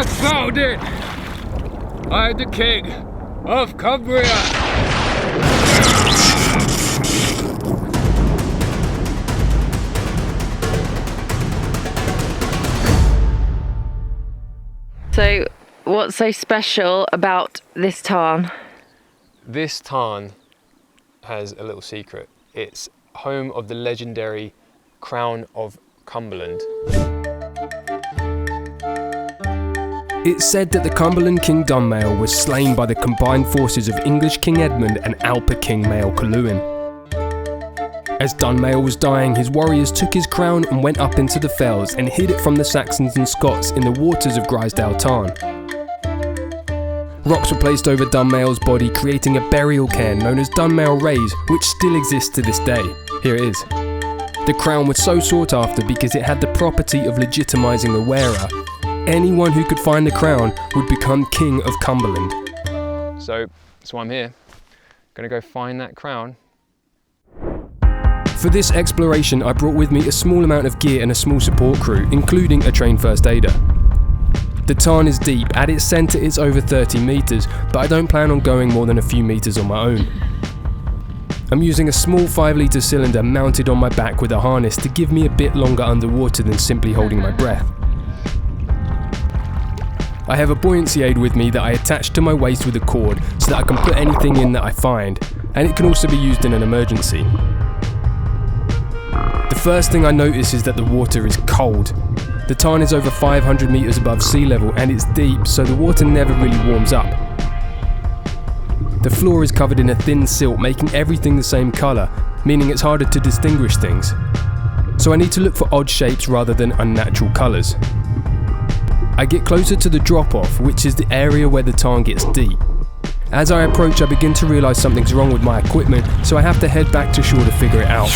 have found it! I am the King of Cumberland! So, what's so special about this tarn? This tarn has a little secret. It's home of the legendary Crown of Cumberland. It's said that the Cumberland King Dunmail was slain by the combined forces of English King Edmund and Alpa King Mael Culluin. As Dunmail was dying, his warriors took his crown and went up into the fells and hid it from the Saxons and Scots in the waters of Grisedale tarn. Rocks were placed over Dunmail's body, creating a burial cairn known as Dunmail Raise, which still exists to this day. Here it is. The crown was so sought after because it had the property of legitimising the wearer. Anyone who could find the crown would become King of Cumberland. So that's why I'm here. Gonna go find that crown. For this exploration, I brought with me a small amount of gear and a small support crew, including a trained first aider. The tarn is deep, at its centre it's over 30 metres, but I don't plan on going more than a few metres on my own. I'm using a small 5 litre cylinder mounted on my back with a harness to give me a bit longer underwater than simply holding my breath. I have a buoyancy aid with me that I attach to my waist with a cord so that I can put anything in that I find, and it can also be used in an emergency. The first thing I notice is that the water is cold. The tarn is over 500 metres above sea level and it's deep, so the water never really warms up. The floor is covered in a thin silt, making everything the same colour, meaning it's harder to distinguish things. So I need to look for odd shapes rather than unnatural colours. I get closer to the drop-off, which is the area where the tarn gets deep. As I approach, I begin to realise something's wrong with my equipment, so I have to head back to shore to figure it out.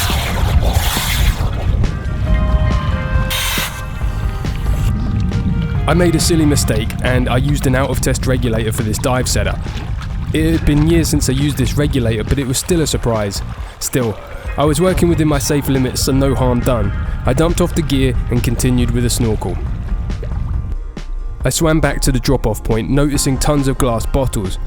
I made a silly mistake and I used an out-of-test regulator for this dive setup. It had been years since I used this regulator, but it was still a surprise. Still, I was working within my safe limits, so no harm done. I dumped off the gear and continued with a snorkel. I swam back to the drop-off point, noticing tons of glass bottles.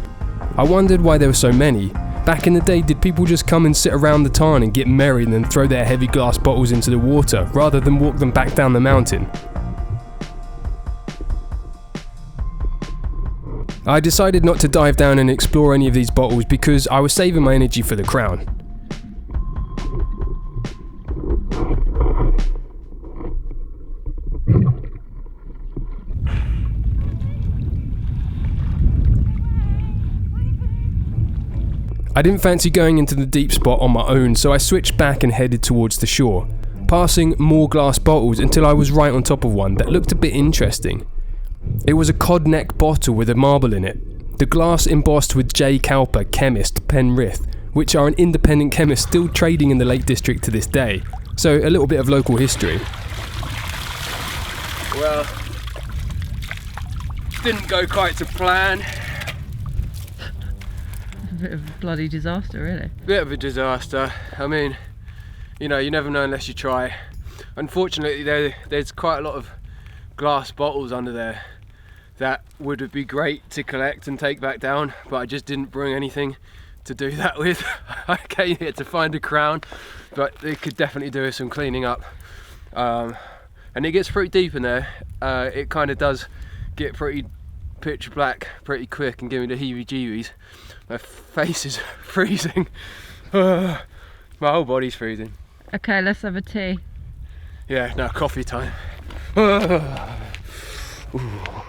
I wondered why there were so many. Back in the day, did people just come and sit around the tarn and get merry and then throw their heavy glass bottles into the water, rather than walk them back down the mountain? I decided not to dive down and explore any of these bottles because I was saving my energy for the crown. I didn't fancy going into the deep spot on my own, so I switched back and headed towards the shore, passing more glass bottles until I was right on top of one that looked a bit interesting. It was a cod neck bottle with a marble in it. The glass embossed with J. Cowper, chemist, Penrith, which are an independent chemist still trading in the Lake District to this day. So a little bit of local history. Well, didn't go quite to plan. A bit of a bloody disaster, really. Bit of a disaster. I mean, you know, you never know unless you try. Unfortunately, there's quite a lot of glass bottles under there that would be great to collect and take back down, but I just didn't bring anything to do that with. I came here to find a crown, but it could definitely do with some cleaning up. And it gets pretty deep in there. It kind of does get pretty pitch black pretty quick and give me the heebie-jeebies. My face is freezing. My whole body's freezing. Okay, let's have a tea. Yeah, now coffee time. Ooh.